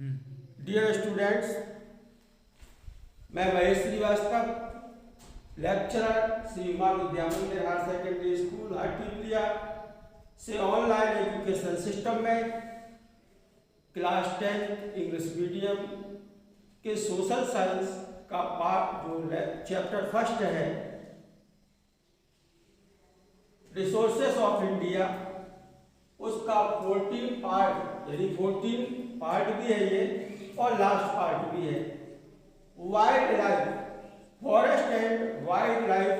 Dear students, मैं Mahesh Srivastava, lecturer Shri Uma विद्या मंदिर higher secondary school हाटीप्लिया से ऑनलाइन एजुकेशन सिस्टम में क्लास 10 इंग्लिश मीडियम के सोशल साइंस का पार्ट जो चैप्टर फर्स्ट है रिसोर्सेस ऑफ इंडिया, उसका 14 पार्ट यानी 14 पार्ट भी है ये और लास्ट पार्ट भी है। Wild life, forest and wild life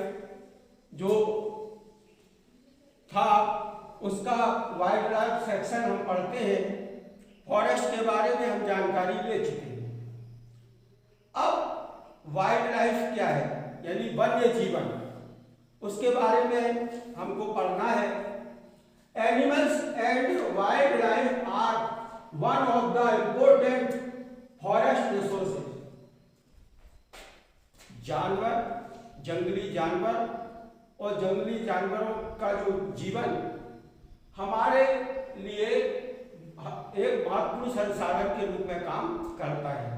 जो था उसका वाइल्ड लाइफ सेक्शन हम पढ़ते हैं। फॉरेस्ट के बारे में हम जानकारी ले चुके हैं। अब वाइल्ड लाइफ क्या है यानी वन्य जीवन, उसके बारे में हमको पढ़ना है। Animals and wild life are one of the important forest resources. जानवर, जंगली जानवर और जंगली जानवरों का जो जीवन हमारे लिए एक महत्वपूर्ण संसाधन के रूप में काम करता है,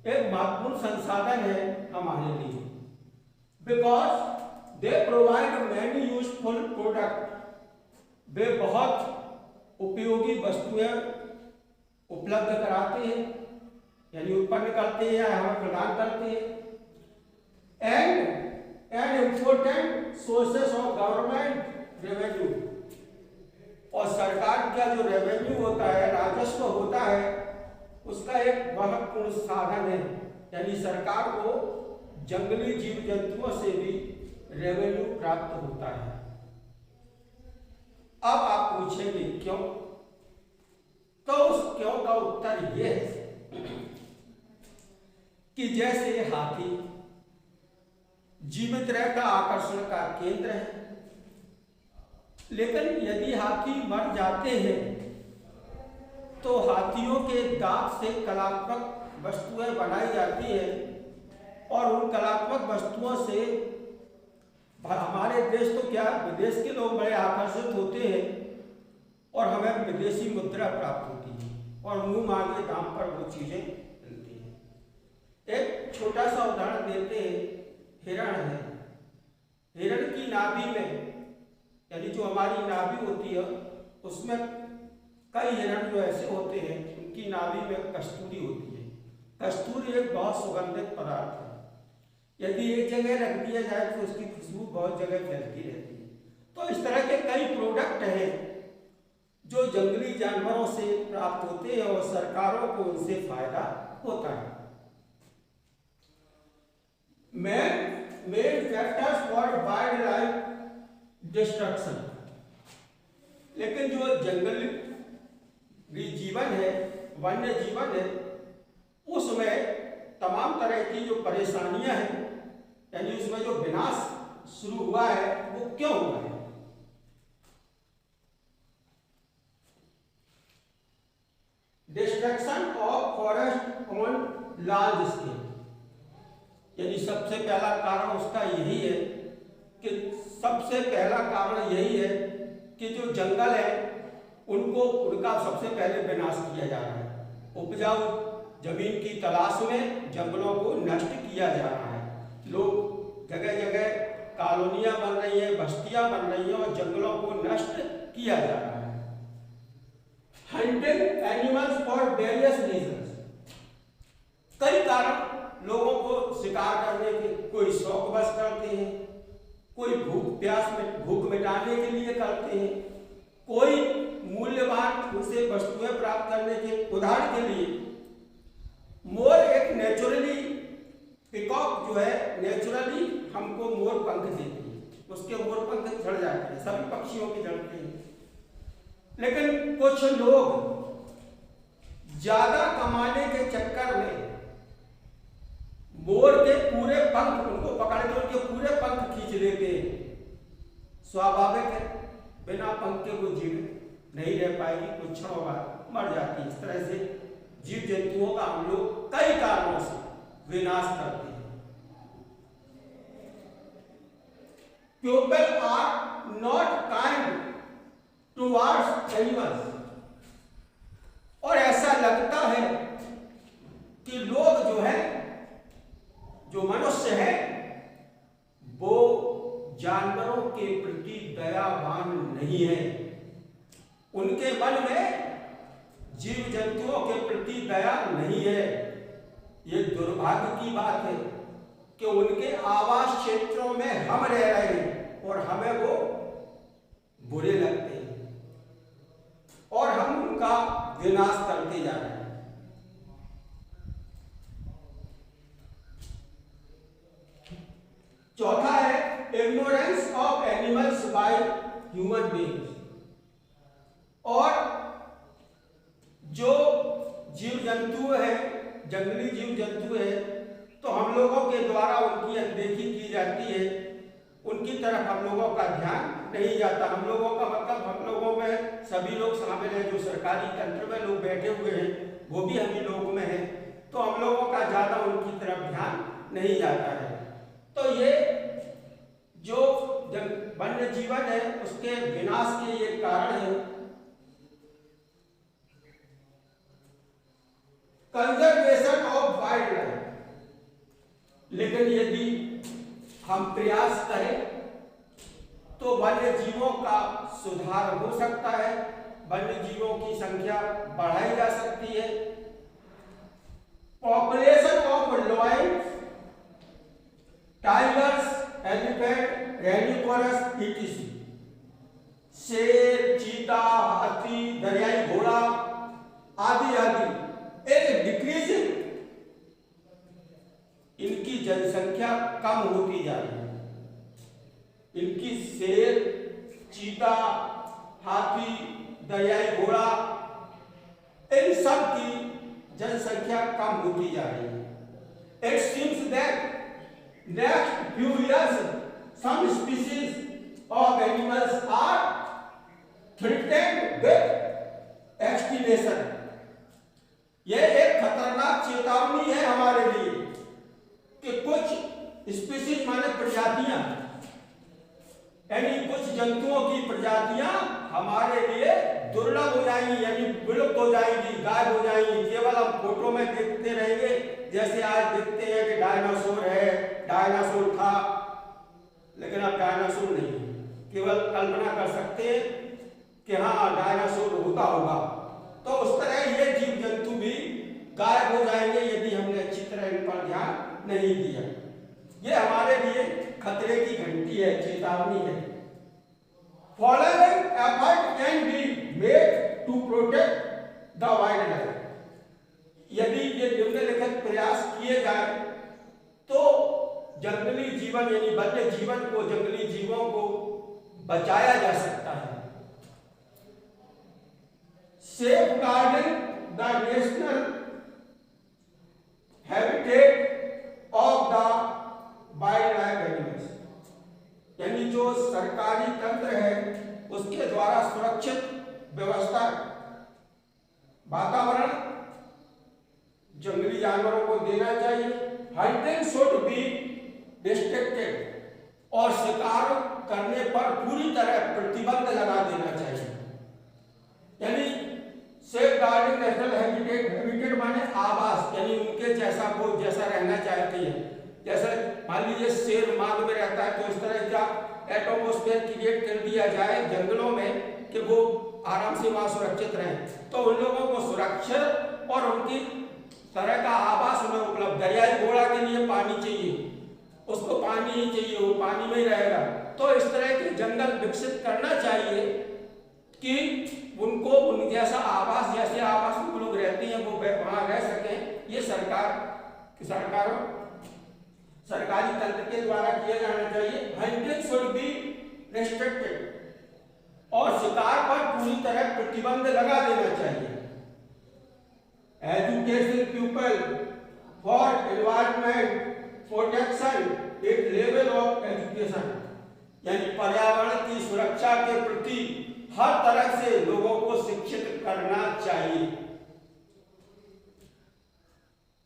एक महत्वपूर्ण संसाधन है हमारे लिए। Because they provide many useful product, वे बहुत उपयोगी वस्तुएं उपलब्ध कराते हैं यानी उत्पन्न करते हैं या हमें प्रदान करते हैं। And important sources of government revenue, और सरकार का जो रेवेन्यू होता है, राजस्व होता है, उसका एक महत्वपूर्ण साधन है। यानी सरकार को जंगली जीव जंतुओं से भी रेवेन्यू प्राप्त होता है। अब आप पूछेंगे क्यों, तो उस क्यों का उत्तर यह है कि जैसे हाथी जीवित रहकर आकर्षण का केंद्र है, लेकिन यदि हाथी मर जाते हैं तो हाथियों के दांत से कलात्मक वस्तुएं बनाई जाती हैं और उन कलात्मक वस्तुओं से हमारे देश तो क्या विदेश के लोग बड़े आकर्षित होते हैं और हमें विदेशी मुद्रा प्राप्त होती है और मुंह मांगे दाम पर वो चीजें मिलती हैं। एक छोटा सा उदाहरण देते हैं, हिरण है। हिरण की नाभि में यानी जो हमारी नाभि होती है उसमें कई हिरण जो ऐसे होते हैं उनकी नाभि में कस्तूरी होती है। कस्तूरी एक बहुत सुगंधित पदार्थ है, यदि एक जगह रख दिया जाए तो उसकी खुशबू बहुत जगह फैलती रहती है। तो इस तरह के कई प्रोडक्ट हैं जो जंगली जानवरों से प्राप्त होते हैं और सरकारों को उनसे फायदा होता है। Main factors for wild life destruction, लेकिन जो जंगली जीवन है, वन्य जीवन है, उसमें तमाम तरह की जो परेशानियां हैं यानी उसमें जो विनाश शुरू हुआ है वो क्यों हुआ है। Destruction of forest on large scale, यानी सबसे पहला कारण उसका यही है कि सबसे पहला कारण यही है कि जो जंगल है उनका सबसे पहले विनाश किया जा रहा है। उपजाऊ जमीन की तलाश में जंगलों को नष्ट किया जा रहा है। लोग जगह जगह कॉलोनियां बन रही है, बस्तियां बन रही हैं और जंगलों को नष्ट किया जा रहा है। Hunting animals for various reasons, कई कारण लोगों को शिकार करने के, कोई शौक बस करते हैं, कोई भूख मिटाने के लिए करते हैं, कोई मूल्यवान उनसे वस्तुएं प्राप्त करने के, उदाहरण के लिए मोर एक नेचुरली, पिकॉक जो है नेचुरली हमको मोर पंख देती है, उसके मोर पंख झड़ जाते हैं, सभी पक्षियों के झड़ते हैं। लेकिन कुछ लोग ज्यादा कमाने के चक्कर में मोर के पूरे पंख, उनको पकड़ के उनके पूरे पंख खींच लेते हैं। स्वाभाविक है, बिना पंख के वो जीवित नहीं रह पाएगी, कुछ क्षणों बाद मर जाती है। इस तरह से जीव जंतुओं का हम लोग कई कारणों से विनाश करते हैं। People are not kind towards animals, और ऐसा लगता है जंतुओं के प्रति दया नहीं है। ये दुर्भाग्य की बात है कि उनके आवास क्षेत्रों में हम रह रहे हैं और हमें वो बुरे लगते हैं और हम उनका विनाश करते जा रहे हैं। चौथा है ignorance of animals by human beings. और जो जीव जंतु है, जंगली जीव जंतु है, तो हम लोगों के द्वारा उनकी अनदेखी की जाती है, उनकी तरफ हम लोगों का ध्यान नहीं जाता। हम लोगों का मतलब हम लोगों में सभी लोग शामिल हैं, जो सरकारी तंत्र में लोग बैठे हुए हैं वो भी हम ही लोग में हैं, तो हम लोगों का ज्यादा उनकी तरफ ध्यान नहीं जाता है। तो ये जो वन्य जीवन है उसके विनाश के ये कारण है। Conservation of wild life. लेकिन यदि हम प्रयास करें तो वन्य जीवों का सुधार हो सकता है, वन्य जीवों की संख्या बढ़ाई जा सकती है। Population of lions, tigers, elephant, rhinoceros etc. शेर, चीता, हाथी, दरियाई घोड़ा आदि आदि एक डिक्रीजिंग, इनकी जनसंख्या कम होती जा रही है। इनकी शेर, चीता, हाथी, दरियाई घोड़ा, इन सब की जनसंख्या कम होती जा रही है। It seems that next few years some species of animals are threatened with extinction. यह एक खतरनाक चेतावनी है हमारे लिए कि कुछ स्पीसीज माने प्रजातियां, यानी कुछ जंतुओं की प्रजातियां हमारे लिए दुर्लभ हो जाएंगी, यानी विलुप्त हो जाएंगी, गायब हो जाएंगी। केवल हम फोटो में देखते रहेंगे, जैसे आज देखते हैं कि डायनासोर है, डायनासोर था, लेकिन अब डायनासोर नहीं है। केवल कल्पना कर सकते हैं कि हाँ डायनासोर होता होगा। तो उस तरह ये जीव जंतु भी गायब हो जाएंगे यदि हमने अच्छी तरह इन पर ध्यान नहीं दिया। ये हमारे लिए खतरे की घंटी है, चेतावनी है। Following effort can be made to protect the wildlife. यदि ये निम्नलिखित प्रयास किए जाए तो जंगली जीवन यानी वन्य जीवन को, जंगली जीवों को बचाया जा सकता है। Safeguarding the national habitat of the wildlife animals, यानी जो सरकारी तंत्र है उसके द्वारा सुरक्षित व्यवस्था, वातावरण जंगली जानवरों को देना चाहिए। हंटिंग शुड बी रिस्ट्रिक्टेड और शिकार करने पर पूरी तरह प्रतिबंध लगा देना चाहिए। यानी सेफ गार्डिंग नेशनल हैबिटेट माने आवास, यानी उनके जैसा वो जैसा रहना चाहती है। जैसे मान लीजिए शेर मार्ग में रहता है, तो इस तरह का एटमॉस्फेयर क्रिएट कर दिया जाए जंगलों में कि वो आराम से वहां सुरक्षित रहे, तो उन लोगों को सुरक्षित और उनकी तरह का आवास उन्हें उपलब्ध। दरियाई घोड़ा के लिए पानी चाहिए, उसको पानी ही चाहिए, वो पानी में ही रहेगा। तो इस तरह के जंगल विकसित करना चाहिए कि उनको उन जैसा आवास, जैसे आवास में लोग रहते हैं वो वहां रह सकें। ये सरकारी तंत्र के द्वारा किया जाना चाहिए। हंटिंग शुड बी रिस्ट्रिक्टेड और शिकार पर पूरी तरह प्रतिबंध लगा देना चाहिए। Education people for environment protection at level of education, यानी पर्यावरण की सुरक्षा के प्रति हर तरह से लोगों को शिक्षित करना चाहिए।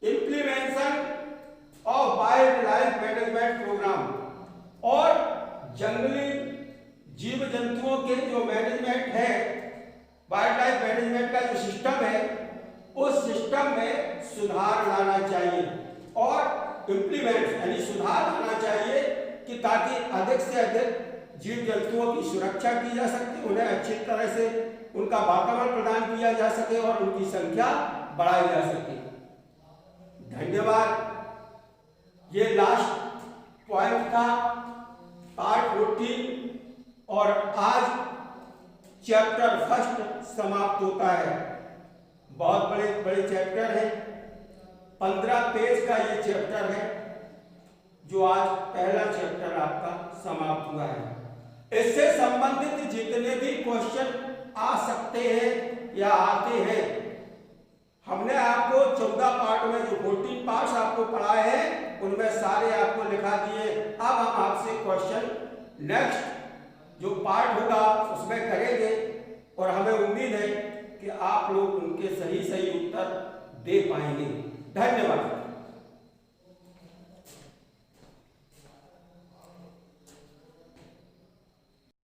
Implementation of wild life management programme, और जंगली जीव जंतुओं के जो मैनेजमेंट है, वाइल्ड लाइफ मैनेजमेंट का जो सिस्टम है, उस सिस्टम में सुधार लाना चाहिए और इम्प्लीमेंट यानी सुधार लाना चाहिए कि ताकि अधिक से अधिक जीव जंतुओं की सुरक्षा की जा सके, उन्हें अच्छी तरह से उनका वातावरण प्रदान किया जा सके और उनकी संख्या बढ़ाई जा सके। धन्यवाद। ये लास्ट पॉइंट था पार्ट 14 और आज चैप्टर फर्स्ट समाप्त होता है। बहुत बड़े बड़े चैप्टर हैं, 15 पेज का ये चैप्टर है जो आज पहला चैप्टर आपका समाप्त हुआ है। इससे संबंधित जितने भी क्वेश्चन आ सकते हैं या आते हैं, हमने आपको 14 पार्ट में जो 14 पार्ट्स आपको पढ़ाए हैं उनमें सारे आपको लिखा दिए। अब हम आपसे क्वेश्चन नेक्स्ट जो पार्ट होगा उसमें करेंगे और हमें उम्मीद है कि आप लोग उनके सही उत्तर दे पाएंगे। धन्यवाद।